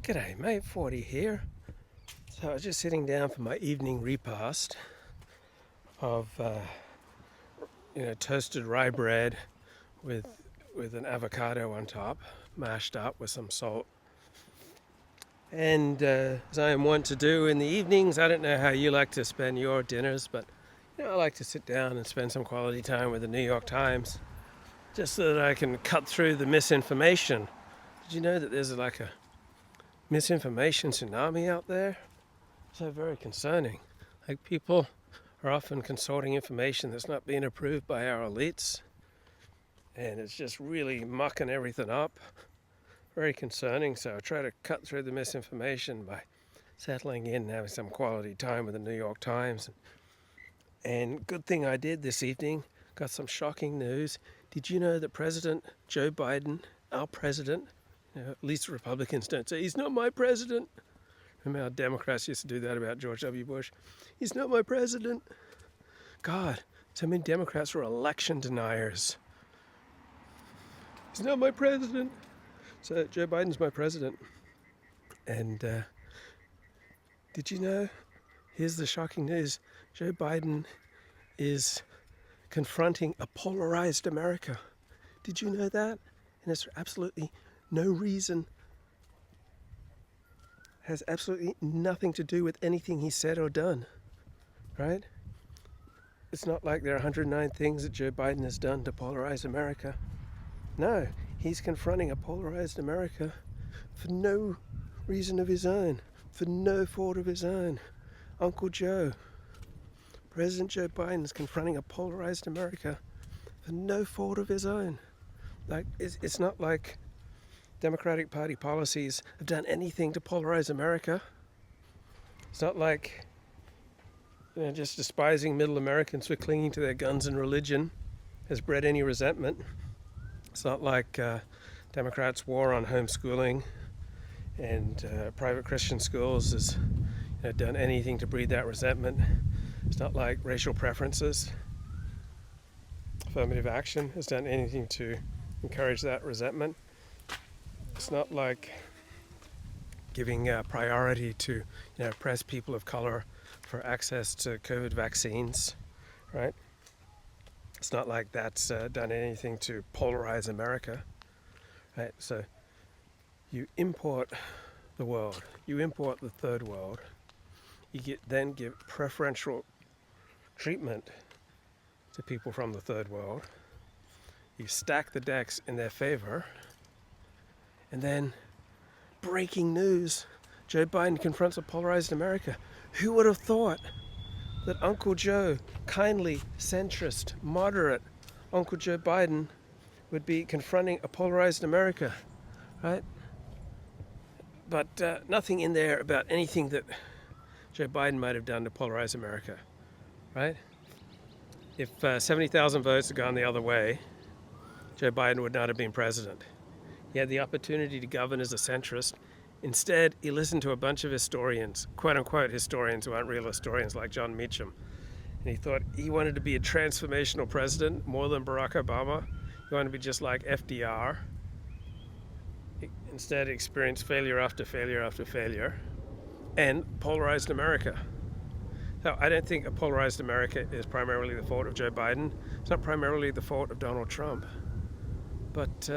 G'day mate, 40 here. So I was just sitting down for my evening repast of toasted rye bread with an avocado on top, mashed up with some salt. And as I am wont to do in the evenings, I don't know how you like to spend your dinners, but I like to sit down and spend some quality time with the New York Times, just so that I can cut through the misinformation. Did you know that there's like a misinformation tsunami out there? So very concerning. Like, people are often consulting information that's not being approved by our elites, and it's just really mucking everything up. Very concerning. So I try to cut through the misinformation by settling in and having some quality time with the New York Times. And good thing I did this evening. Got some shocking news. Did you know that President Joe Biden, our president, at least Republicans don't say he's not my president. Remember how Democrats used to do that about George W. Bush? He's not my president. God, so many Democrats were election deniers. He's not my president. So Joe Biden's my president. And did you know? Here's the shocking news. Joe Biden is confronting a polarized America. Did you know that? And it's absolutely no reason, has absolutely nothing to do with anything he said or done, right? It's not like there are 109 things that Joe Biden has done to polarize America. No, he's confronting a polarized America for no reason of his own, for no fault of his own. Uncle Joe, President Joe Biden is confronting a polarized America for no fault of his own. Like, it's not like Democratic Party policies have done anything to polarize America. It's not like just despising middle Americans for clinging to their guns and religion has bred any resentment. It's not like Democrats' war on homeschooling and private Christian schools has done anything to breed that resentment. It's not like racial preferences, affirmative action has done anything to encourage that resentment. It's not like giving priority to oppressed people of color for access to COVID vaccines, right? It's not like that's done anything to polarize America, right? So you import the world, you import the third world, you then give preferential treatment to people from the third world, you stack the decks in their favor, and then breaking news, Joe Biden confronts a polarized America. Who would have thought that Uncle Joe, kindly, centrist, moderate Uncle Joe Biden would be confronting a polarized America, right? But nothing in there about anything that Joe Biden might have done to polarize America, right? If 70,000 votes had gone the other way, Joe Biden would not have been president. He had the opportunity to govern as a centrist. Instead, he listened to a bunch of historians, quote-unquote historians who aren't real historians, like John Meacham. And he thought he wanted to be a transformational president more than Barack Obama. He wanted to be just like FDR. He instead experienced failure after failure after failure and polarized America. So I don't think a polarized America is primarily the fault of Joe Biden. It's not primarily the fault of Donald Trump. But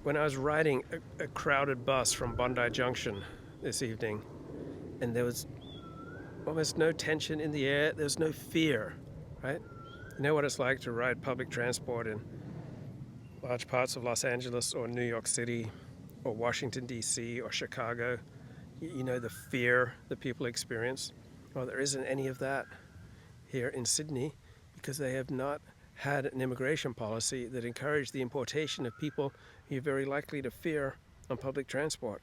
when I was riding a crowded bus from Bondi Junction this evening, and there was almost no tension in the air, there was no fear, right? You know what it's like to ride public transport in large parts of Los Angeles or New York City or Washington, D.C. or Chicago. You know the fear that people experience. Well, there isn't any of that here in Sydney because they have not had an immigration policy that encouraged the importation of people you're very likely to fear on public transport.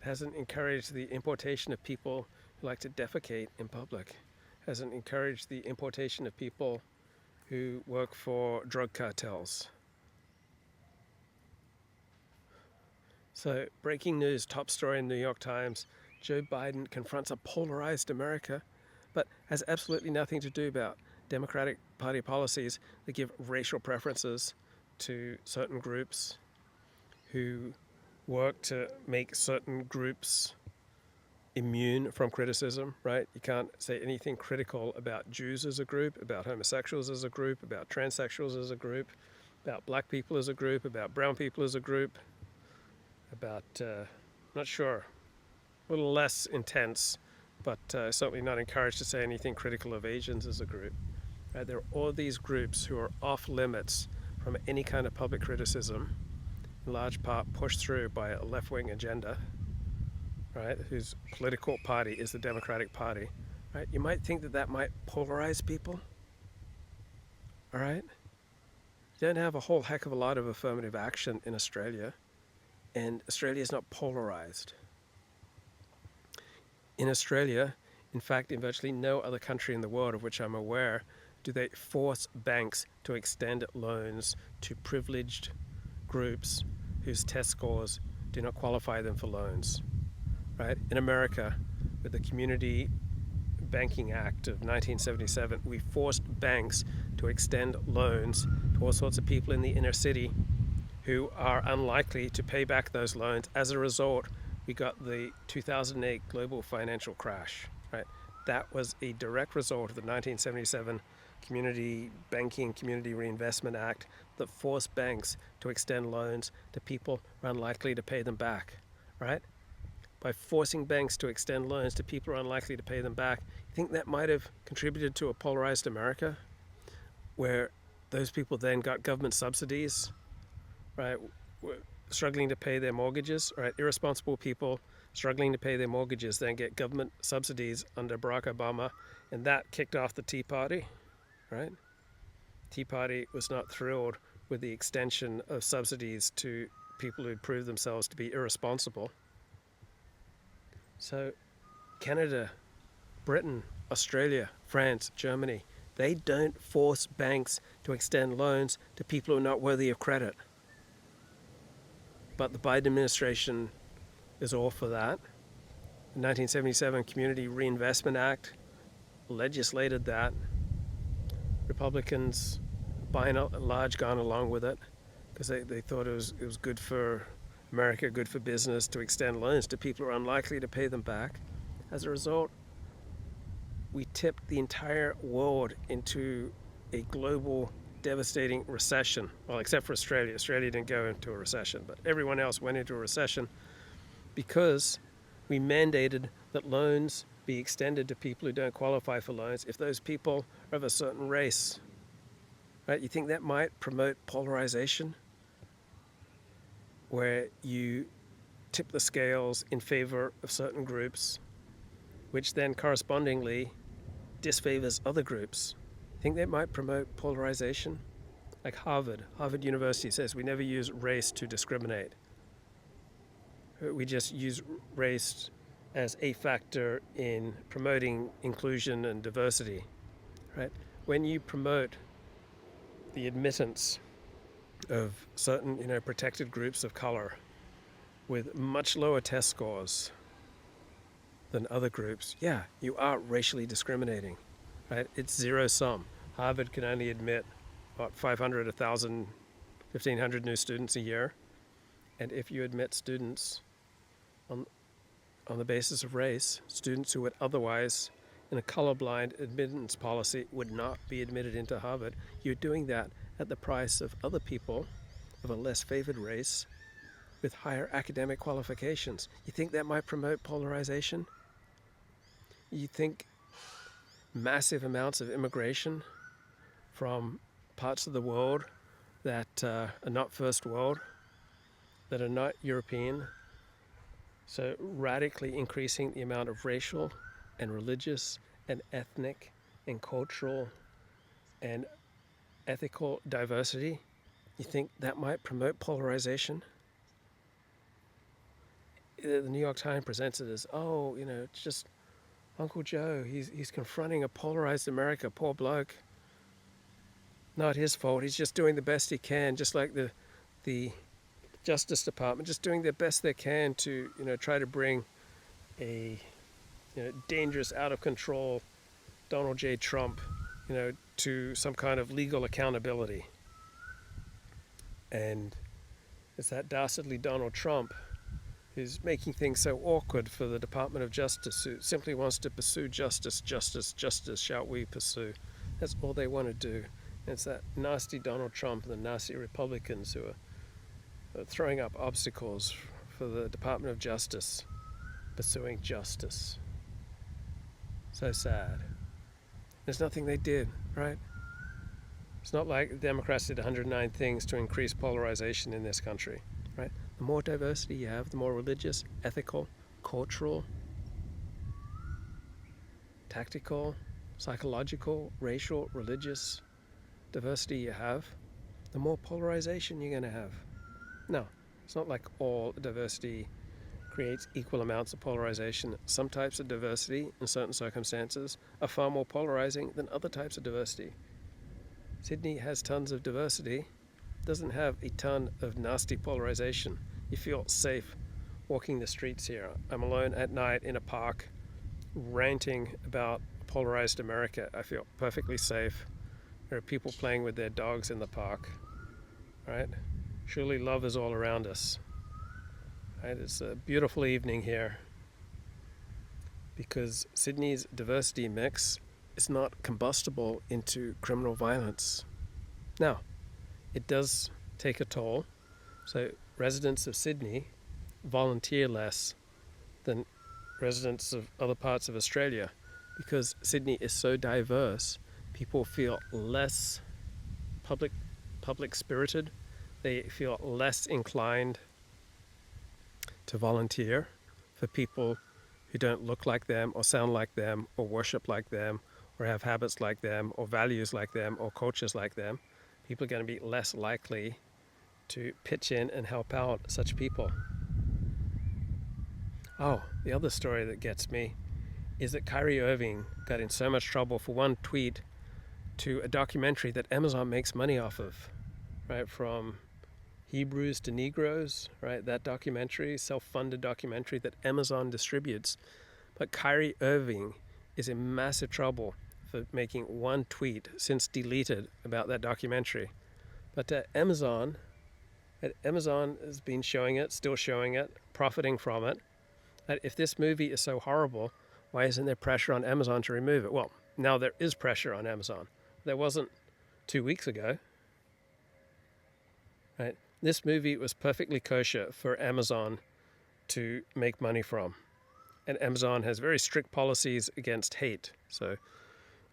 It hasn't encouraged the importation of people who like to defecate in public. It hasn't encouraged the importation of people who work for drug cartels. So, breaking news, top story in the New York Times, Joe Biden confronts a polarized America, but has absolutely nothing to do about Democratic Party policies that give racial preferences to certain groups who work to make certain groups immune from criticism, right? You can't say anything critical about Jews as a group, about homosexuals as a group, about transsexuals as a group, about black people as a group, about brown people as a group, about, not sure, a little less intense, but certainly not encouraged to say anything critical of Asians as a group. Right? There are all these groups who are off limits from any kind of public criticism, in large part pushed through by a left-wing agenda, right, whose political party is the Democratic Party. Right? You might think that that might polarize people, all right? You don't have a whole heck of a lot of affirmative action in Australia, and Australia is not polarized. In Australia, in fact, in virtually no other country in the world of which I'm aware, do they force banks to extend loans to privileged groups whose test scores do not qualify them for loans. Right? In America, with the Community Banking Act of 1977, we forced banks to extend loans to all sorts of people in the inner city who are unlikely to pay back those loans. As a result, we got the 2008 global financial crash. Right? That was a direct result of the 1977 Community Banking Community Reinvestment Act that forced banks to extend loans to people who are unlikely to pay them back. Right? By forcing banks to extend loans to people who are unlikely to pay them back, you think that might have contributed to a polarized America, where those people then got government subsidies, right, struggling to pay their mortgages, right? Irresponsible people struggling to pay their mortgages then get government subsidies under Barack Obama, and that kicked off the Tea Party, right? Tea Party was not thrilled with the extension of subsidies to people who proved themselves to be irresponsible. So Canada, Britain, Australia, France, Germany, they don't force banks to extend loans to people who are not worthy of credit. But the Biden administration is all for that. The 1977 Community Reinvestment Act legislated that. Republicans, by and large, gone along with it because they thought it was good for America, good for business to extend loans to people who are unlikely to pay them back. As a result, we tipped the entire world into a global devastating recession. Well, except for Australia. Australia didn't go into a recession, but everyone else went into a recession because we mandated that loans be extended to people who don't qualify for loans if those people are of a certain race. Right? You think that might promote polarization, where you tip the scales in favor of certain groups, which then correspondingly disfavors other groups? Think that might promote polarization? Like Harvard University says we never use race to discriminate. We just use race as a factor in promoting inclusion and diversity. Right? When you promote the admittance of certain, protected groups of color with much lower test scores than other groups, yeah, you are racially discriminating, right? It's zero sum. Harvard can only admit, 500, 1,000, 1,500 new students a year. And if you admit students on the basis of race, students who would otherwise, in a colorblind admittance policy, would not be admitted into Harvard, you're doing that at the price of other people of a less favored race with higher academic qualifications. You think that might promote polarization? You think massive amounts of immigration from parts of the world that are not first world, that are not European, so radically increasing the amount of racial and religious and ethnic and cultural and ethical diversity, you think that might promote polarization? The New York Times presents it as, it's just Uncle Joe. He's confronting a polarized America. Poor bloke. Not his fault. He's just doing the best he can, just like the Justice Department, just doing the best they can to, try to bring a dangerous, out of control Donald J. Trump, to some kind of legal accountability. And It's that dastardly Donald Trump who's making things so awkward for the Department of Justice, who simply wants to pursue justice, justice, justice, shall we pursue. That's all they want to do. And it's that nasty Donald Trump and the nasty Republicans who are throwing up obstacles for the Department of Justice pursuing justice. So sad. There's nothing they did, right? It's not like the Democrats did 109 things to increase polarization in this country, right? The more diversity you have, the more religious, ethical, cultural, tactical, psychological, racial, religious diversity you have, the more polarization you're going to have. No, it's not like all diversity creates equal amounts of polarization. Some types of diversity in certain circumstances are far more polarizing than other types of diversity. Sydney has tons of diversity, doesn't have a ton of nasty polarization. You feel safe walking the streets here. I'm alone at night in a park ranting about polarized America. I feel perfectly safe. There are people playing with their dogs in the park, right? Surely love is all around us. Right? It's a beautiful evening here because Sydney's diversity mix is not combustible into criminal violence. Now, it does take a toll. So residents of Sydney volunteer less than residents of other parts of Australia because Sydney is so diverse. People feel less public spirited. They feel less inclined to volunteer for people who don't look like them or sound like them or worship like them or have habits like them or values like them or cultures like them. People are going to be less likely to pitch in and help out such people. Oh, the other story that gets me is that Kyrie Irving got in so much trouble for one tweet to a documentary that Amazon makes money off of, right? From Hebrews to Negroes, right? That documentary, self-funded documentary that Amazon distributes. But Kyrie Irving is in massive trouble for making one tweet, since deleted, about that documentary. But Amazon has been showing it, still showing it, profiting from it. And if this movie is so horrible, why isn't there pressure on Amazon to remove it? Well, now there is pressure on Amazon. There wasn't 2 weeks ago. Right? This movie was perfectly kosher for Amazon to make money from. And Amazon has very strict policies against hate. So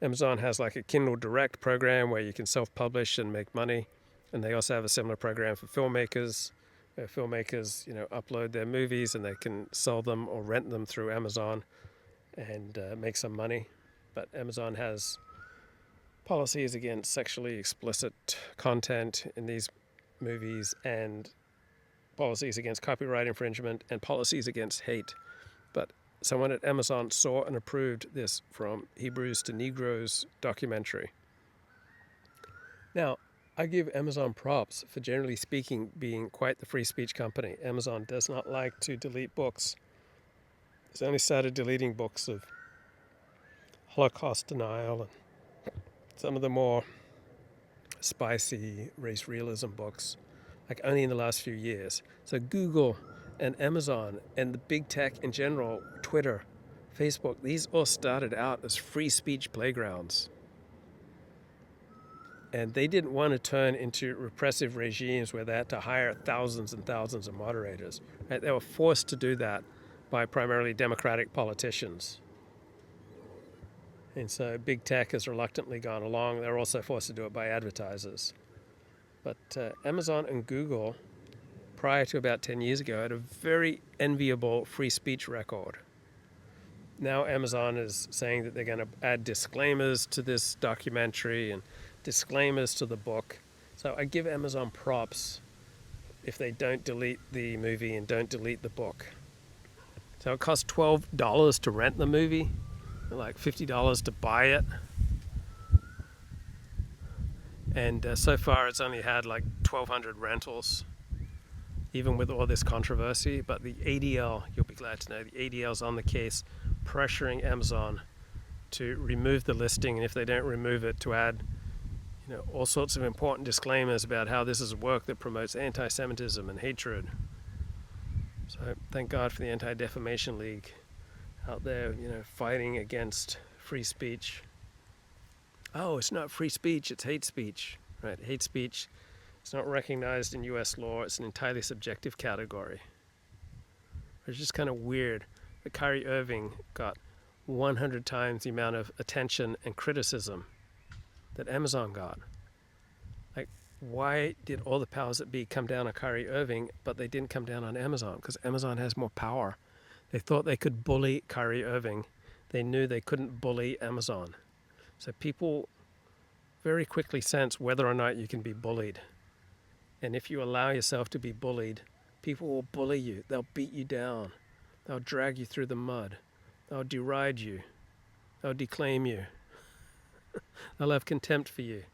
Amazon has like a Kindle Direct program where you can self-publish and make money. And they also have a similar program for filmmakers. Where filmmakers, upload their movies and they can sell them or rent them through Amazon and make some money. But Amazon has policies against sexually explicit content in these movies and policies against copyright infringement and policies against hate. But someone at Amazon saw and approved this from Hebrews to Negroes documentary. Now, I give Amazon props for, generally speaking, being quite the free speech company. Amazon does not like to delete books. It's only started deleting books of Holocaust denial and some of the more spicy race realism books, like only in the last few years. So Google and Amazon and the big tech in general, Twitter, Facebook, these all started out as free speech playgrounds. And they didn't want to turn into repressive regimes where they had to hire thousands and thousands of moderators. Right? They were forced to do that by primarily Democratic politicians. And so big tech has reluctantly gone along. They're also forced to do it by advertisers. But Amazon and Google, prior to about 10 years ago, had a very enviable free speech record. Now Amazon is saying that they're going to add disclaimers to this documentary and disclaimers to the book. So I give Amazon props if they don't delete the movie and don't delete the book. So it costs $12 to rent the movie, like $50 to buy it. And so far it's only had like 1,200 rentals, even with all this controversy. But the ADL, you'll be glad to know, the ADL's on the case, pressuring Amazon to remove the listing, and if they don't remove it, to add all sorts of important disclaimers about how this is work that promotes anti-Semitism and hatred. So thank God for the Anti-Defamation League out there, fighting against free speech. Oh, it's not free speech, it's hate speech, right? Hate speech is not recognized in US law. It's an entirely subjective category. It's just kind of weird that Kyrie Irving got 100 times the amount of attention and criticism that Amazon got. Like, why did all the powers that be come down on Kyrie Irving, but they didn't come down on Amazon? Because Amazon has more power. They thought they could bully Kyrie Irving. They knew they couldn't bully Amazon. So people very quickly sense whether or not you can be bullied. And if you allow yourself to be bullied, people will bully you. They'll beat you down. They'll drag you through the mud. They'll deride you. They'll declaim you. They'll have contempt for you.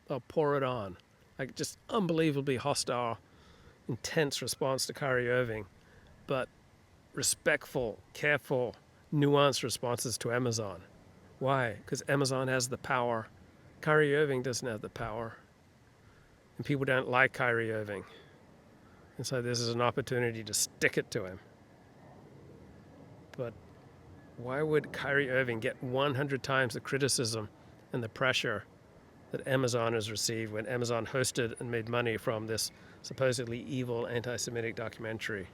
They'll pour it on. Like, just unbelievably hostile, intense response to Kyrie Irving, but respectful, careful, nuanced responses to Amazon. Why? Because Amazon has the power. Kyrie Irving doesn't have the power. And people don't like Kyrie Irving. And so this is an opportunity to stick it to him. But why would Kyrie Irving get 100 times the criticism and the pressure that Amazon has received when Amazon hosted and made money from this supposedly evil anti-Semitic documentary?